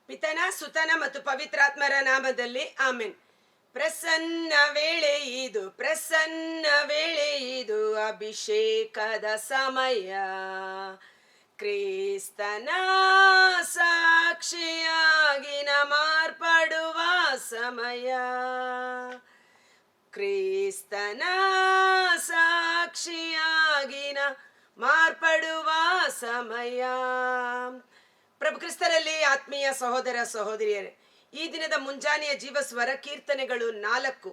ಪಿತನ ಸುತನ ಮತ್ತು ಪವಿತ್ರಾತ್ಮರ ನಾಮದಲ್ಲಿ ಆಮೆನ್. ಪ್ರಸನ್ನ ವೇಳೆ ಇದು, ಪ್ರಸನ್ನ ವೇಳೆ ಇದು, ಅಭಿಷೇಕದ ಸಮಯ. ಕ್ರಿಸ್ತನ ಸಾಕ್ಷಿಯಾಗಿ ಮಾರ್ಪಡುವ ಸಮಯ. ಕ್ರಿಸ್ತನ ಸಾಕ್ಷಿಯಾಗಿ ಮಾರ್ಪಡುವ ಸಮಯ. ಪ್ರಭು ಕ್ರಿಸ್ತರಲ್ಲಿ ಆತ್ಮೀಯ ಸಹೋದರ ಸಹೋದರಿಯರೇ, ಈ ದಿನದ ಮುಂಜಾನೆಯ ಜೀವಸ್ವರ ಕೀರ್ತನೆಗಳು 4.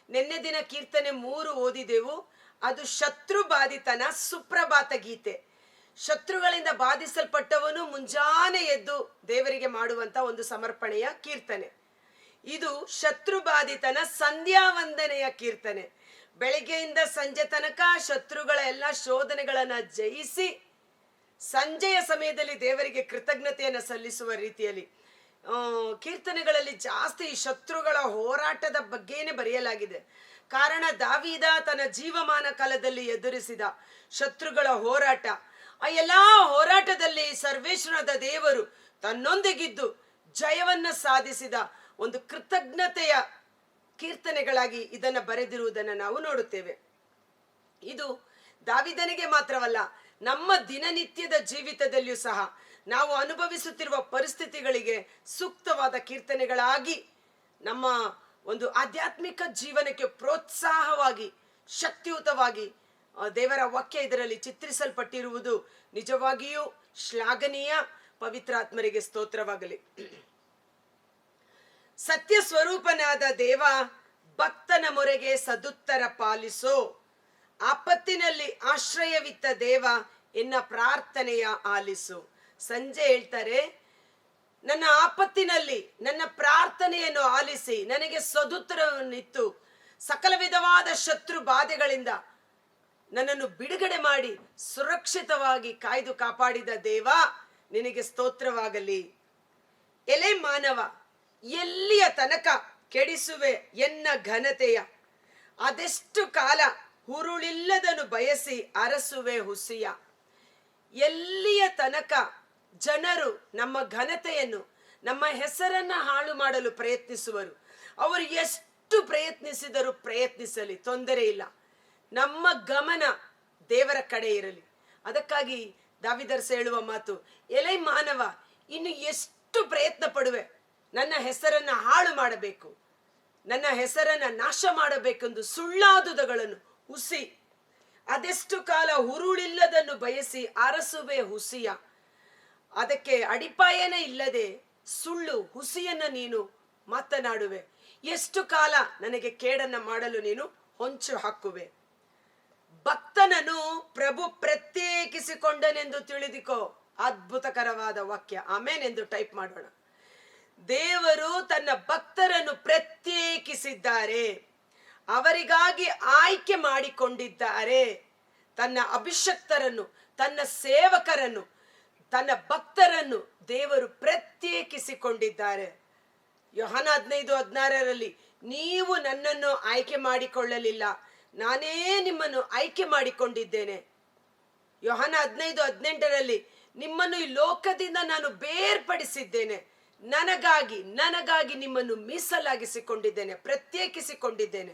ನಿನ್ನೆ ದಿನ ಕೀರ್ತನೆ 3 ಓದಿದೆವು. ಅದು ಶತ್ರು ಬಾಧಿತನ ಸುಪ್ರಭಾತ ಗೀತೆ. ಶತ್ರುಗಳಿಂದ ಬಾಧಿಸಲ್ಪಟ್ಟವನು ಮುಂಜಾನೆ ಎದ್ದು ದೇವರಿಗೆ ಮಾಡುವಂತ ಒಂದು ಸಮರ್ಪಣೆಯ ಕೀರ್ತನೆ. ಇದು ಶತ್ರು ಬಾಧಿತನ ಸಂಧ್ಯಾ ವಂದನೆಯ ಕೀರ್ತನೆ. ಬೆಳಿಗ್ಗೆಯಿಂದ ಸಂಜೆ ತನಕ ಶತ್ರುಗಳ ಎಲ್ಲ ಶೋಧನೆಗಳನ್ನ ಜಯಿಸಿ ಸಂಜೆಯ ಸಮಯದಲ್ಲಿ ದೇವರಿಗೆ ಕೃತಜ್ಞತೆಯನ್ನು ಸಲ್ಲಿಸುವ ರೀತಿಯಲ್ಲಿ ಕೀರ್ತನೆಗಳಲ್ಲಿ ಜಾಸ್ತಿ ಶತ್ರುಗಳ ಹೋರಾಟದ ಬಗ್ಗೆನೇ ಬರೆಯಲಾಗಿದೆ. ಕಾರಣ ದಾವೀದ ತನ್ನ ಜೀವಮಾನ ಕಾಲದಲ್ಲಿ ಎದುರಿಸಿದ ಶತ್ರುಗಳ ಹೋರಾಟ, ಆ ಎಲ್ಲಾ ಹೋರಾಟದಲ್ಲಿ ಸರ್ವೇಶ್ವರನಾದ ದೇವರು ತನ್ನೊಂದಿಗಿದ್ದು ಜಯವನ್ನ ಸಾಧಿಸಿದ ಒಂದು ಕೃತಜ್ಞತೆಯ ಕೀರ್ತನೆಗಳಾಗಿ ಇದನ್ನು ಬರೆದಿರುವುದನ್ನು ನಾವು ನೋಡುತ್ತೇವೆ. ಇದು ದಾವೀದನಿಗೆ ಮಾತ್ರವಲ್ಲ, ನಮ್ಮ ದಿನನಿತ್ಯದ ಜೀವಿತದಲ್ಲಿಯೂ ಸಹ ನಾವು ಅನುಭವಿಸುತ್ತಿರುವ ಪರಿಸ್ಥಿತಿಗಳಿಗೆ ಸೂಕ್ತವಾದ ಕೀರ್ತನೆಗಳಾಗಿ ನಮ್ಮ ಒಂದು ಆಧ್ಯಾತ್ಮಿಕ ಜೀವನಕ್ಕೆ ಪ್ರೋತ್ಸಾಹವಾಗಿ ಶಕ್ತಿಯುತವಾಗಿ ದೇವರ ವಾಕ್ಯ ಇದರಲ್ಲಿ ಚಿತ್ರಿಸಲ್ಪಟ್ಟಿರುವುದು ನಿಜವಾಗಿಯೂ ಶ್ಲಾಘನೀಯ. ಪವಿತ್ರಾತ್ಮರಿಗೆ ಸ್ತೋತ್ರವಾಗಲಿ. ಸತ್ಯ ಸ್ವರೂಪನಾದ ದೇವ, ಭಕ್ತನ ಮೊರೆಗೆ ಸದುತ್ತರ ಪಾಲಿಸೋ. ಆಪತ್ತಿನಲ್ಲಿ ಆಶ್ರಯವಿತ್ತ ದೇವ, ಎನ್ನ ಪ್ರಾರ್ಥನೆಯ ಆಲಿಸು. ಸಂಜೆ ಹೇಳ್ತಾರೆ, ನನ್ನ ಆಪತ್ತಿನಲ್ಲಿ ನನ್ನ ಪ್ರಾರ್ಥನೆಯನ್ನು ಆಲಿಸಿ ನನಗೆ ಸದುತ್ತರವನ್ನಿತ್ತು, ಸಕಲ ವಿಧವಾದ ಶತ್ರು ಬಾಧೆಗಳಿಂದ ನನ್ನನ್ನು ಬಿಡುಗಡೆ ಮಾಡಿ ಸುರಕ್ಷಿತವಾಗಿ ಕಾಯ್ದು ಕಾಪಾಡಿದ ದೇವ, ನಿನಗೆ ಸ್ತೋತ್ರವಾಗಲಿ. ಎಲೆ ಮಾನವ, ಎಲ್ಲಿಯ ತನಕ ಕೆಡಿಸುವೆ ಎನ್ನ ಘನತೆಯ? ಅದೆಷ್ಟು ಕಾಲ ಹುರುಳಿಲ್ಲದನು ಬಯಸಿ ಅರಸುವೆ ಹುಸಿಯ. ಎಲ್ಲಿಯ ತನಕ ಜನರು ನಮ್ಮ ಘನತೆಯನ್ನು, ನಮ್ಮ ಹೆಸರನ್ನ ಹಾಳು ಮಾಡಲು ಪ್ರಯತ್ನಿಸುವರು. ಅವರು ಎಷ್ಟು ಪ್ರಯತ್ನಿಸಿದರೂ ಪ್ರಯತ್ನಿಸಲಿ, ತೊಂದರೆ ಇಲ್ಲ. ನಮ್ಮ ಗಮನ ದೇವರ ಕಡೆ ಇರಲಿ. ಅದಕ್ಕಾಗಿ ದಾವಿದರ್ಸ ಹೇಳುವ ಮಾತು, ಎಲೆ ಮಾನವ, ಇನ್ನು ಎಷ್ಟು ಪ್ರಯತ್ನ ಪಡುವೆ ನನ್ನ ಹೆಸರನ್ನ ಹಾಳು ಮಾಡಬೇಕು, ನನ್ನ ಹೆಸರನ್ನ ನಾಶ ಮಾಡಬೇಕೆಂದು ಸುಳ್ಳಾದುದಗಳನ್ನು ಹುಸಿ. ಅದೆಷ್ಟು ಕಾಲ ಹುರುಳಿಲ್ಲದನ್ನು ಬಯಸಿ ಅರಸುವೆ ಹುಸಿಯ. ಅದಕ್ಕೆ ಅಡಿಪಾಯನೇ ಇಲ್ಲದೆ ಸುಳ್ಳು ಹುಸಿಯನ್ನ ನೀನು ಮಾತನಾಡುವೆ. ಎಷ್ಟು ಕಾಲ ನನಗೆ ಕೇಡನ್ನ ಮಾಡಲು ನೀನು ಹೊಂಚು ಹಾಕುವೆ. ಭಕ್ತನನ್ನು ಪ್ರಭು ಪ್ರತ್ಯೇಕಿಸಿಕೊಂಡನೆಂದು ತಿಳಿದುಕೋ. ಅದ್ಭುತಕರವಾದ ವಾಕ್ಯ. ಆಮೇನ್ ಎಂದು ಟೈಪ್ ಮಾಡೋಣ. ದೇವರು ತನ್ನ ಭಕ್ತರನ್ನು ಪ್ರತ್ಯೇಕಿಸಿದ್ದಾರೆ, ಅವರಿಗಾಗಿ ಆಯ್ಕೆ ಮಾಡಿಕೊಂಡಿದ್ದಾರೆ. ತನ್ನ ಅಭಿಷಕ್ತರನ್ನು, ತನ್ನ ಸೇವಕರನ್ನು, ತನ್ನ ಭಕ್ತರನ್ನು ದೇವರು ಪ್ರತ್ಯೇಕಿಸಿಕೊಂಡಿದ್ದಾರೆ. ಯೋಹಾನ 15:16 ನೀವು ನನ್ನನ್ನು ಆಯ್ಕೆ ಮಾಡಿಕೊಳ್ಳಲಿಲ್ಲ, ನಾನೇ ನಿಮ್ಮನ್ನು ಆಯ್ಕೆ ಮಾಡಿಕೊಂಡಿದ್ದೇನೆ. ಯೋಹಾನ 15:18 ನಿಮ್ಮನ್ನು ಈ ಲೋಕದಿಂದ ನಾನು ಬೇರ್ಪಡಿಸಿದ್ದೇನೆ, ನನಗಾಗಿ ನಿಮ್ಮನ್ನು ಮೀಸಲಾಗಿಸಿಕೊಂಡಿದ್ದೇನೆ, ಪ್ರತ್ಯೇಕಿಸಿಕೊಂಡಿದ್ದೇನೆ.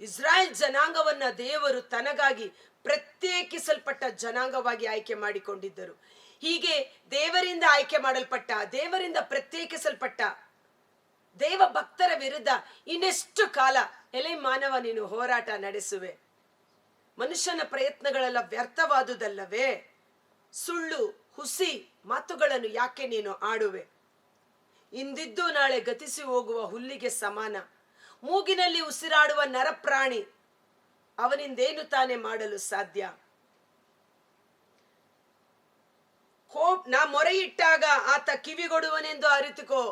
ಇಸ್ರಾಯೇಲ್ ಜನಾಂಗವನ್ನ ದೇವರು ತನಗಾಗಿ ಪ್ರತ್ಯೇಕಿಸಲ್ಪಟ್ಟ ಜನಾಂಗವಾಗಿ ಆಯ್ಕೆ ಮಾಡಿಕೊಂಡಿದ್ದರು. ಹೀಗೆ ದೇವರಿಂದ ಆಯ್ಕೆ ಮಾಡಲ್ಪಟ್ಟ, ದೇವರಿಂದ ಪ್ರತ್ಯೇಕಿಸಲ್ಪಟ್ಟ ದೇವ ಭಕ್ತರ ವಿರುದ್ಧ ಇನ್ನೆಷ್ಟು ಕಾಲ ಎಲೆ ಮಾನವ ನೀನು ಹೋರಾಟ ನಡೆಸುವೆ? ಮನುಷ್ಯನ ಪ್ರಯತ್ನಗಳೆಲ್ಲ ವ್ಯರ್ಥವಾದುದಲ್ಲವೇ? ಸುಳ್ಳು ಹುಸಿ ಮಾತುಗಳನ್ನು ಯಾಕೆ ನೀನು ಆಡುವೆ? ಇಂದಿದ್ದು ನಾಳೆ ಗತಿಸಿ ಹೋಗುವ ಹುಲ್ಲಿಗೆ ಸಮಾನ. ಮೂಗಿನಲ್ಲಿ ಉಸಿರಾಡುವ ನರಪ್ರಾಣಿ, ಅವನಿಂದೇನು ತಾನೇ ಮಾಡಲು ಸಾಧ್ಯ? ನಾ ಮೊರೆ ಇಟ್ಟಾಗ ಆತ ಕಿವಿಗೊಡುವನೆಂದು ಅರಿತುಕೋ.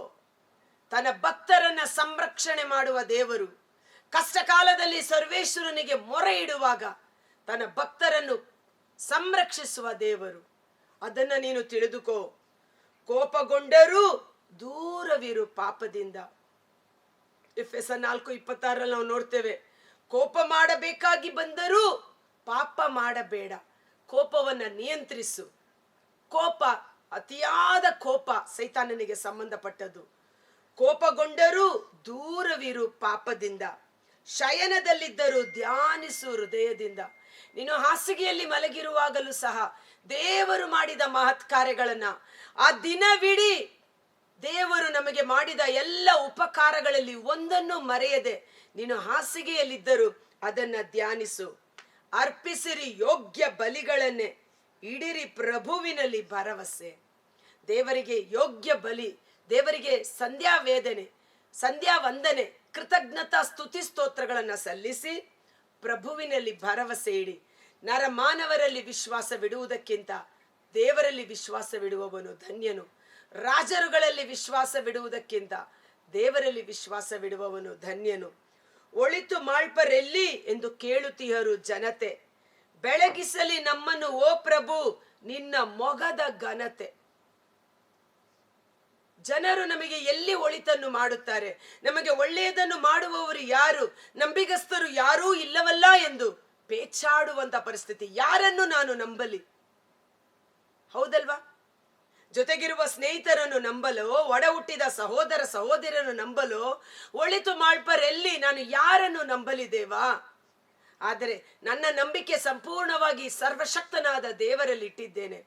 ತನ್ನ ಭಕ್ತರನ್ನ ಸಂರಕ್ಷಣೆ ಮಾಡುವ ದೇವರು, ಕಷ್ಟ ಕಾಲದಲ್ಲಿ ಸರ್ವೇಶ್ವರನಿಗೆ ಮೊರೆ ಇಡುವಾಗ ತನ್ನ ಭಕ್ತರನ್ನು ಸಂರಕ್ಷಿಸುವ ದೇವರು. ಅದನ್ನ ನೀನು ತಿಳಿದುಕೋ. ಕೋಪಗೊಂಡರೂ ದೂರವಿರು ಪಾಪದಿಂದ. ಎಫೆಸರ್ 4:26 ನಾವು ನೋಡ್ತೇವೆ, ಕೋಪ ಮಾಡಬೇಕಾಗಿ ಬಂದರೂ ಪಾಪ ಮಾಡಬೇಡ, ಕೋಪವನ್ನ ನಿಯಂತ್ರಿಸು. ಕೋಪ ಅತಿಯಾದ ಕೋಪ ಸೈತಾನನಿಗೆ ಸಂಬಂಧಪಟ್ಟದ್ದು. ಕೋಪಗೊಂಡರೂ ದೂರವಿರು ಪಾಪದಿಂದ, ಶಯನದಲ್ಲಿದ್ದರೂ ಧ್ಯಾನಿಸು ಹೃದಯದಿಂದ. ನೀನು ಹಾಸಿಗೆಯಲ್ಲಿ ಮಲಗಿರುವಾಗಲೂ ಸಹ ದೇವರು ಮಾಡಿದ ಮಹತ್ ಕಾರ್ಯಗಳನ್ನ, ಆ ದಿನವಿಡೀ ದೇವರು ನಮಗೆ ಮಾಡಿದ ಎಲ್ಲ ಉಪಕಾರಗಳಲ್ಲಿ ಒಂದನ್ನು ಮರೆಯದೆ ನೀನು ಹಾಸಿಗೆಯಲ್ಲಿದ್ದರೂ ಅದನ್ನ ಧ್ಯಾನಿಸು. ಅರ್ಪಿಸಿರಿ ಯೋಗ್ಯ ಬಲಿಗಳನ್ನೇ, ಇಡಿರಿ ಪ್ರಭುವಿನಲ್ಲಿ ಭರವಸೆ. ದೇವರಿಗೆ ಯೋಗ್ಯ ಬಲಿ, ದೇವರಿಗೆ ಸಂಧ್ಯಾ ವಂದನೆ, ಕೃತಜ್ಞತಾ ಸ್ತುತಿ ಸ್ತೋತ್ರಗಳನ್ನ ಸಲ್ಲಿಸಿ ಪ್ರಭುವಿನಲ್ಲಿ ಭರವಸೆ ಇಡಿ. ನರಮಾನವರಲ್ಲಿ ವಿಶ್ವಾಸವಿಡುವುದಕ್ಕಿಂತ ದೇವರಲ್ಲಿ ವಿಶ್ವಾಸವಿಡುವವನು ಧನ್ಯನು. ರಾಜರುಗಳಲ್ಲಿ ವಿಶ್ವಾಸವಿಡುವುದಕ್ಕಿಂತ ದೇವರಲ್ಲಿ ವಿಶ್ವಾಸವಿಡುವವನು ಧನ್ಯನು. ಒಳಿತು ಮಾಳ್ಪರೆಲ್ಲಿ ಎಂದು ಕೇಳುತ್ತೀಯರು ಜನತೆ, ಬೆಳಗಿಸಲಿ ನಮ್ಮನ್ನು ಓ ಪ್ರಭು ನಿನ್ನ ಮೊಗದ ಘನತೆ. ಜನರು ನಮಗೆ ಎಲ್ಲಿ ಒಳಿತನ್ನು ಮಾಡುತ್ತಾರೆ, ನಮಗೆ ಒಳ್ಳೆಯದನ್ನು ಮಾಡುವವರು ಯಾರು, ನಂಬಿಗಸ್ತರು ಯಾರೂ ಇಲ್ಲವಲ್ಲ ಎಂದು ಪೇಚಾಡುವಂತ ಪರಿಸ್ಥಿತಿ. ಯಾರನ್ನು ನಾನು ನಂಬಲಿ? ಹೌದಲ್ವಾ? ಜೊತೆಗಿರುವ ಸ್ನೇಹಿತರನ್ನು ನಂಬಲೋ, ಒಡ ಹುಟ್ಟಿದ ಸಹೋದರ ಸಹೋದರನ್ನು ನಂಬಲೋ, ಒಳಿತು ಮಾಡ್ಪರೆಲ್ಲಿ ನಾನು ಯಾರನ್ನು ನಂಬಲಿ ದೇವಾ? ಆದರೆ ನನ್ನ ನಂಬಿಕೆ ಸಂಪೂರ್ಣವಾಗಿ ಸರ್ವಶಕ್ತನಾದ ದೇವರಲ್ಲಿ ಇಟ್ಟಿದ್ದೇನೆ.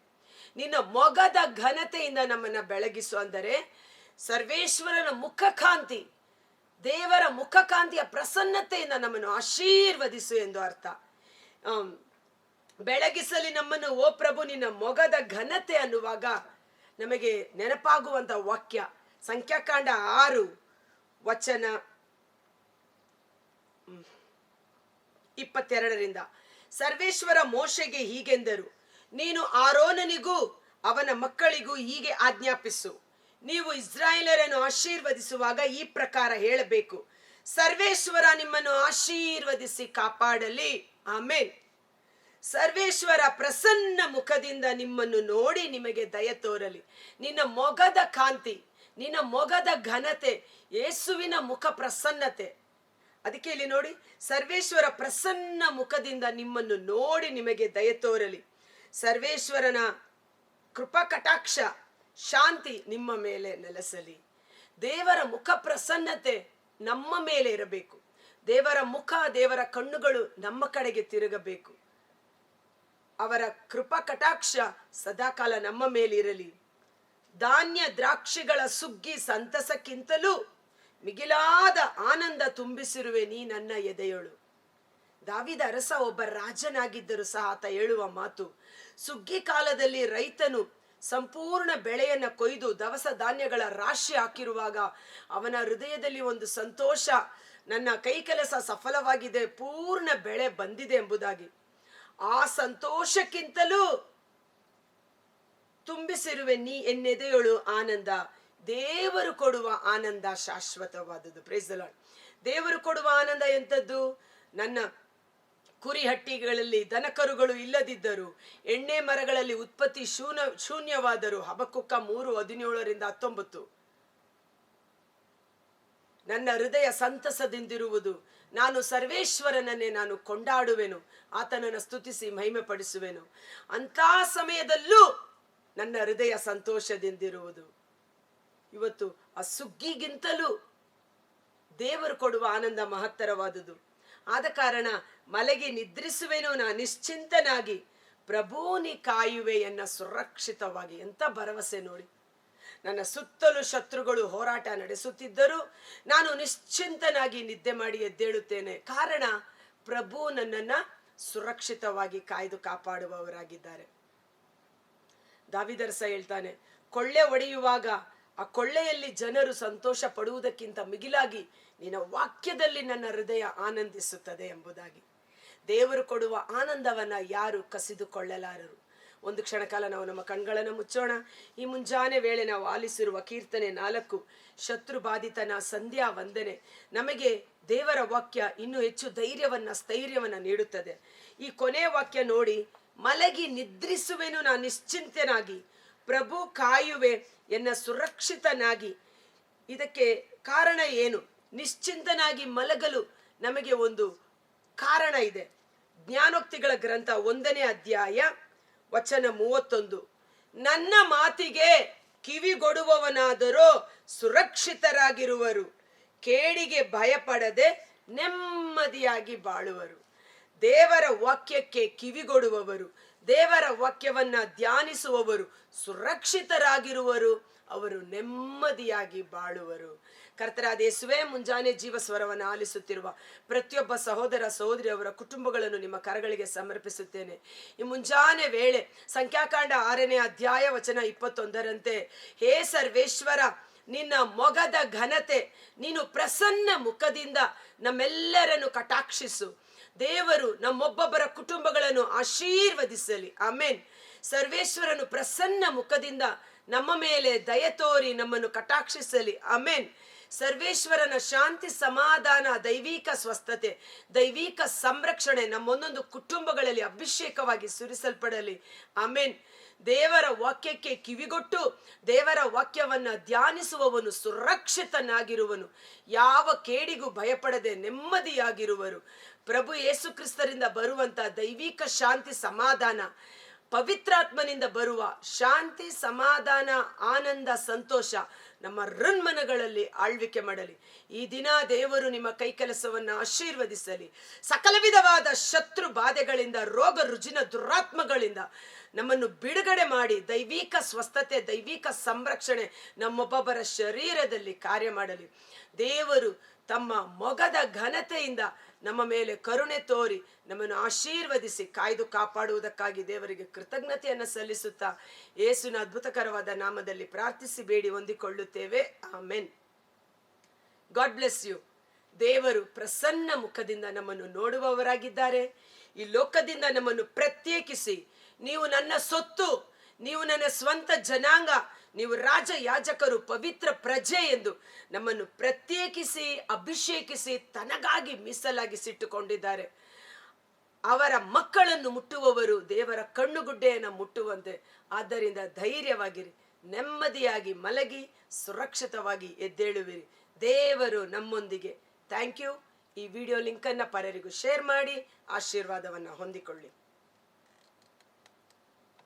ನಿನ್ನ ಮೊಗದ ಘನತೆಯಿಂದ ನಮ್ಮನ್ನ ಬೆಳಗಿಸು ಅಂದರೆ ಸರ್ವೇಶ್ವರನ ಮುಖಕಾಂತಿ, ದೇವರ ಮುಖಕಾಂತಿಯ ಪ್ರಸನ್ನತೆಯಿಂದ ನಮ್ಮನ್ನು ಆಶೀರ್ವದಿಸು ಎಂದು ಅರ್ಥ. ಬೆಳಗಿಸಲಿ ನಮ್ಮನ್ನು ಓ ಪ್ರಭು ನಿನ್ನ ಮೊಗದ ಘನತೆ ಅನ್ನುವಾಗ ನಮಗೆ ನೆನಪಾಗುವಂತ ವಾಕ್ಯ ಸಂಖ್ಯಾಕಾಂಡ 6 ವಚನ 22ರಿಂದ. ಸರ್ವೇಶ್ವರ ಮೋಶೆಗೆ ಹೀಗೆಂದರು, ನೀನು ಆರೋನನಿಗೂ ಅವನ ಮಕ್ಕಳಿಗೂ ಹೀಗೆ ಆಜ್ಞಾಪಿಸು, ನೀವು ಇಸ್ರಾಯೇಲರನ್ನು ಆಶೀರ್ವದಿಸುವಾಗ ಈ ಪ್ರಕಾರ ಹೇಳಬೇಕು, ಸರ್ವೇಶ್ವರ ನಿಮ್ಮನ್ನು ಆಶೀರ್ವದಿಸಿ ಕಾಪಾಡಲಿ, ಆಮೇನ್. ಸರ್ವೇಶ್ವರ ಪ್ರಸನ್ನ ಮುಖದಿಂದ ನಿಮ್ಮನ್ನು ನೋಡಿ ನಿಮಗೆ ದಯ ತೋರಲಿ. ನಿನ್ನ ಮೊಗದ ಕಾಂತಿ, ನಿನ್ನ ಮೊಗದ ಘನತೆ, ಯೇಸುವಿನ ಮುಖ ಪ್ರಸನ್ನತೆ. ಅದಕ್ಕೆ ಇಲ್ಲಿ ನೋಡಿ, ಸರ್ವೇಶ್ವರ ಪ್ರಸನ್ನ ಮುಖದಿಂದ ನಿಮ್ಮನ್ನು ನೋಡಿ ನಿಮಗೆ ದಯ ತೋರಲಿ. ಸರ್ವೇಶ್ವರನ ಕೃಪಾ ಕಟಾಕ್ಷ ಶಾಂತಿ ನಿಮ್ಮ ಮೇಲೆ ನೆಲೆಸಲಿ. ದೇವರ ಮುಖ ಪ್ರಸನ್ನತೆ ನಮ್ಮ ಮೇಲೆ ಇರಬೇಕು. ದೇವರ ಮುಖ, ದೇವರ ಕಣ್ಣುಗಳು ನಮ್ಮ ಕಡೆಗೆ ತಿರುಗಬೇಕು. ಅವರ ಕೃಪಾ ಕಟಾಕ್ಷ ಸದಾಕಾಲ ನಮ್ಮ ಮೇಲಿರಲಿ. ಧಾನ್ಯ ದ್ರಾಕ್ಷಿಗಳ ಸುಗ್ಗಿ ಸಂತಸಕ್ಕಿಂತಲೂ ಮಿಗಿಲಾದ ಆನಂದ ತುಂಬಿಸಿರುವೆ ನೀ ನನ್ನ ಎದೆಯೊಳು. ದಾವೀದ ಅರಸ ಒಬ್ಬ ರಾಜನಾಗಿದ್ದರೂ ಸಹ ಆತ ಹೇಳುವ ಮಾತು, ಸುಗ್ಗಿ ಕಾಲದಲ್ಲಿ ರೈತನು ಸಂಪೂರ್ಣ ಬೆಳೆಯನ್ನ ಕೊಯ್ದು ದವಸ ಧಾನ್ಯಗಳ ರಾಶಿ ಹಾಕಿರುವಾಗ ಅವನ ಹೃದಯದಲ್ಲಿ ಒಂದು ಸಂತೋಷ, ನನ್ನ ಕೈ ಕೆಲಸ ಸಫಲವಾಗಿದೆ, ಪೂರ್ಣ ಬೆಳೆ ಬಂದಿದೆ ಎಂಬುದಾಗಿ. ಆ ಸಂತೋಷಕ್ಕಿಂತಲೂ ತುಂಬಿಸಿರುವೆ ನೀ ಎನ್ನೆದೆಯೊಳು ಆನಂದ. ದೇವರು ಕೊಡುವ ಆನಂದ ಶಾಶ್ವತವಾದದ್ದು. Praise the Lord. ದೇವರು ಕೊಡುವ ಆನಂದ ಎಂಥದ್ದು? ನನ್ನ ಕುರಿ ಹಟ್ಟಿಗಳಲ್ಲಿ ದನಕರುಗಳು ಇಲ್ಲದಿದ್ದರು, ಎಣ್ಣೆ ಮರಗಳಲ್ಲಿ ಉತ್ಪತ್ತಿ ಶೂನ್ಯವಾದರು. ಹಬಕ್ಕುಕ್ಕ 3:17-19. ನನ್ನ ಹೃದಯ ಸಂತಸದಿಂದಿರುವುದು, ನಾನು ಸರ್ವೇಶ್ವರನನ್ನೇ ನಾನು ಕೊಂಡಾಡುವೆನು, ಆತನನ್ನು ಸ್ತುತಿಸಿ ಮಹಿಮೆ ಪಡಿಸುವೆನು. ಅಂತ ಸಮಯದಲ್ಲೂ ನನ್ನ ಹೃದಯ ಸಂತೋಷದಿಂದಿರುವುದು. ಇವತ್ತು ಆ ಸುಗ್ಗಿಗಿಂತಲೂ ದೇವರು ಕೊಡುವ ಆನಂದ ಮಹತ್ತರವಾದುದು. ಆದ ಕಾರಣ ಮಲಗಿ ನಿದ್ರಿಸುವೆನು ನಾ ನಿಶ್ಚಿಂತನಾಗಿ, ಪ್ರಭು ನೀ ಕಾಯುವೆ ಎನ್ನ ಸುರಕ್ಷಿತವಾಗಿ. ಎಂತ ಭರವಸೆ ನೋಡಿ. ನನ್ನ ಸುತ್ತಲೂ ಶತ್ರುಗಳು ಹೋರಾಟ ನಡೆಸುತ್ತಿದ್ದರೂ ನಾನು ನಿಶ್ಚಿಂತನಾಗಿ ನಿದ್ದೆ ಮಾಡಿ ಎದ್ದೇಳುತ್ತೇನೆ. ಕಾರಣ ಪ್ರಭು ನನ್ನನ್ನ ಸುರಕ್ಷಿತವಾಗಿ ಕಾಯ್ದು ಕಾಪಾಡುವವರಾಗಿದ್ದಾರೆ. ದಾವೀದರಸ ಹೇಳ್ತಾನೆ, ಕೊಳ್ಳೆ ಒಡೆಯುವಾಗ ಆ ಕೊಳ್ಳೆಯಲ್ಲಿ ಜನರು ಸಂತೋಷ ಪಡುವುದಕ್ಕಿಂತ ಮಿಗಿಲಾಗಿ ನಿನ್ನ ವಾಕ್ಯದಲ್ಲಿ ನನ್ನ ಹೃದಯ ಆನಂದಿಸುತ್ತದೆ ಎಂಬುದಾಗಿ. ದೇವರು ಕೊಡುವ ಆನಂದವನ್ನ ಯಾರು ಕಸಿದುಕೊಳ್ಳಲಾರರು. ಒಂದು ಕ್ಷಣ ಕಾಲ ನಾವು ನಮ್ಮ ಕಣ್ಗಳನ್ನು ಮುಚ್ಚೋಣ. ಈ ಮುಂಜಾನೆ ವೇಳೆ ನಾವು ಆಲಿಸಿರುವ ಕೀರ್ತನೆ 4, ಶತ್ರು ಬಾಧಿತನ ಸಂಧ್ಯಾ ವಂದನೆ, ನಮಗೆ ದೇವರ ವಾಕ್ಯ ಇನ್ನೂ ಹೆಚ್ಚು ಸ್ಥೈರ್ಯವನ್ನ ನೀಡುತ್ತದೆ. ಈ ಕೊನೆಯ ವಾಕ್ಯ ನೋಡಿ, ಮಲಗಿ ನಿದ್ರಿಸುವೆನು ನಾ ನಿಶ್ಚಿಂತನಾಗಿ, ಪ್ರಭು ಕಾಯುವೆ ಎನ್ನ ಸುರಕ್ಷಿತನಾಗಿ. ಇದಕ್ಕೆ ಕಾರಣ ಏನು? ನಿಶ್ಚಿಂತನಾಗಿ ಮಲಗಲು ನಮಗೆ ಒಂದು ಕಾರಣ ಇದೆ. ಜ್ಞಾನೋಕ್ತಿಗಳ ಗ್ರಂಥ 1ನೇ ಅಧ್ಯಾಯ ವಚನ 31, ನನ್ನ ಮಾತಿಗೆ ಕಿವಿಗೊಡುವವನಾದರೋ ಸುರಕ್ಷಿತರಾಗಿರುವರು, ಕೇಡಿಗೆ ಭಯಪಡದೆ ನೆಮ್ಮದಿಯಾಗಿ ಬಾಳುವರು. ದೇವರ ವಾಕ್ಯಕ್ಕೆ ಕಿವಿಗೊಡುವವರು, ದೇವರ ವಾಕ್ಯವನ್ನ ಧ್ಯಾನಿಸುವವರು ಸುರಕ್ಷಿತರಾಗಿರುವರು, ಅವರು ನೆಮ್ಮದಿಯಾಗಿ ಬಾಳುವರು. ಕರ್ತನಾದ ಯೇಸುವೇ, ಮುಂಜಾನೆ ಜೀವ ಸ್ವರವನ್ನು ಆಲಿಸುತ್ತಿರುವ ಪ್ರತಿಯೊಬ್ಬ ಸಹೋದರ ಸಹೋದರಿ ಅವರ ಕುಟುಂಬಗಳನ್ನು ನಿಮ್ಮ ಕರಗಳಿಗೆ ಸಮರ್ಪಿಸುತ್ತೇನೆ. ಈ ಮುಂಜಾನೆ ವೇಳೆ ಸಂಖ್ಯಾಕಾಂಡ 6ನೇ ಅಧ್ಯಾಯ ವಚನ 21ರಂತೆ, ಹೇ ಸರ್ವೇಶ್ವರ, ನಿನ್ನ ಮೊಗದ ಘನತೆ, ನೀನು ಪ್ರಸನ್ನ ಮುಖದಿಂದ ನಮ್ಮೆಲ್ಲರನ್ನು ಕಟಾಕ್ಷಿಸು. ದೇವರು ನಮ್ಮೊಬ್ಬೊಬ್ಬರ ಕುಟುಂಬಗಳನ್ನು ಆಶೀರ್ವದಿಸಲಿ. ಆಮೇನ್. ಸರ್ವೇಶ್ವರನು ಪ್ರಸನ್ನ ಮುಖದಿಂದ ನಮ್ಮ ಮೇಲೆ ದಯ ತೋರಿ ನಮ್ಮನ್ನು ಕಟಾಕ್ಷಿಸಲಿ. ಆಮೇನ್. ಸರ್ವೇಶ್ವರನ ಶಾಂತಿ, ಸಮಾಧಾನ, ದೈವಿಕ ಸ್ವಸ್ಥತೆ, ದೈವಿಕ ಸಂರಕ್ಷಣೆ ನಮ್ಮೊಂದೊಂದು ಕುಟುಂಬಗಳಲ್ಲಿ ಅಭಿಷೇಕವಾಗಿ ಸುರಿಸಲ್ಪಡಲಿ. ಆಮೇನ್. ದೇವರ ವಾಕ್ಯಕ್ಕೆ ಕಿವಿಗೊಟ್ಟು ದೇವರ ವಾಕ್ಯವನ್ನ ಧ್ಯಾನಿಸುವವನು ಸುರಕ್ಷಿತನಾಗಿರುವನು, ಯಾವ ಕೇಡಿಗೂ ಭಯಪಡದೆ ನೆಮ್ಮದಿಯಾಗಿರುವರು. ಪ್ರಭು ಯೇಸು ಕ್ರಿಸ್ತರಿಂದ ಬರುವಂತ ದೈವಿಕ ಶಾಂತಿ, ಸಮಾಧಾನ, ಪವಿತ್ರಾತ್ಮನಿಂದ ಬರುವ ಶಾಂತಿ, ಸಮಾಧಾನ, ಆನಂದ, ಸಂತೋಷ ನಮ್ಮ ಋನ್ಮನಗಳಲ್ಲಿ ಆಳ್ವಿಕೆ ಮಾಡಲಿ. ಈ ದಿನ ದೇವರು ನಿಮ್ಮ ಕೈ ಕೆಲಸವನ್ನು ಆಶೀರ್ವದಿಸಲಿ. ಸಕಲ ವಿಧವಾದ ಶತ್ರು ಬಾಧೆಗಳಿಂದ, ರೋಗ ರುಜಿನ ದುರಾತ್ಮಗಳಿಂದ ನಮ್ಮನ್ನು ಬಿಡುಗಡೆ ಮಾಡಿ ದೈವಿಕ ಸ್ವಸ್ಥತೆ, ದೈವಿಕ ಸಂರಕ್ಷಣೆ ನಮ್ಮೊಬ್ಬೊಬ್ಬರ ಶರೀರದಲ್ಲಿ ಕಾರ್ಯ ಮಾಡಲಿ. ದೇವರು ತಮ್ಮ ಮೊಗದ ಘನತೆಯಿಂದ ನಮ್ಮ ಮೇಲೆ ಕರುಣೆ ತೋರಿ ನಮ್ಮನ್ನು ಆಶೀರ್ವದಿಸಿ ಕಾಯ್ದು ಕಾಪಾಡುವುದಕ್ಕಾಗಿ ದೇವರಿಗೆ ಕೃತಜ್ಞತೆಯನ್ನು ಸಲ್ಲಿಸುತ್ತಾ ಯೇಸುವಿನ ಅದ್ಭುತಕರವಾದ ನಾಮದಲ್ಲಿ ಪ್ರಾರ್ಥಿಸಿ ಬೇಡಿ ಹೊಂದಿಕೊಳ್ಳುತ್ತೇವೆ. ಆಮೆನ್. God bless you. ದೇವರು ಪ್ರಸನ್ನ ಮುಖದಿಂದ ನಮ್ಮನ್ನು ನೋಡುವವರಾಗಿದ್ದಾರೆ. ಈ ಲೋಕದಿಂದ ನಮ್ಮನ್ನು ಪ್ರತ್ಯೇಕಿಸಿ, ನೀವು ನನ್ನ ಸೊತ್ತು, ನೀವು ನನ್ನ ಸ್ವಂತ ಜನಾಂಗ, ನೀವು ರಾಜ ಯಾಜಕರು, ಪವಿತ್ರ ಪ್ರಜೆ ಎಂದು ನಮ್ಮನ್ನು ಪ್ರತ್ಯೇಕಿಸಿ ಅಭಿಷೇಕಿಸಿ ತನಗಾಗಿ ಮೀಸಲಾಗಿಸಿಟ್ಟುಕೊಂಡಿದ್ದಾರೆ. ಅವರ ಮಕ್ಕಳನ್ನು ಮುಟ್ಟುವವರು ದೇವರ ಕಣ್ಣುಗುಡ್ಡೆಯನ್ನು ಮುಟ್ಟುವಂತೆ. ಆದ್ದರಿಂದ ಧೈರ್ಯವಾಗಿರಿ, ನೆಮ್ಮದಿಯಾಗಿ ಮಲಗಿ ಸುರಕ್ಷಿತವಾಗಿ ಎದ್ದೇಳುವಿರಿ. ದೇವರು ನಮ್ಮೊಂದಿಗೆ. Thank you. ಈ ವಿಡಿಯೋ ಲಿಂಕನ್ನು ಪರರಿಗೂ ಶೇರ್ ಮಾಡಿ ಆಶೀರ್ವಾದವನ್ನು ಹೊಂದಿಕೊಳ್ಳಿ.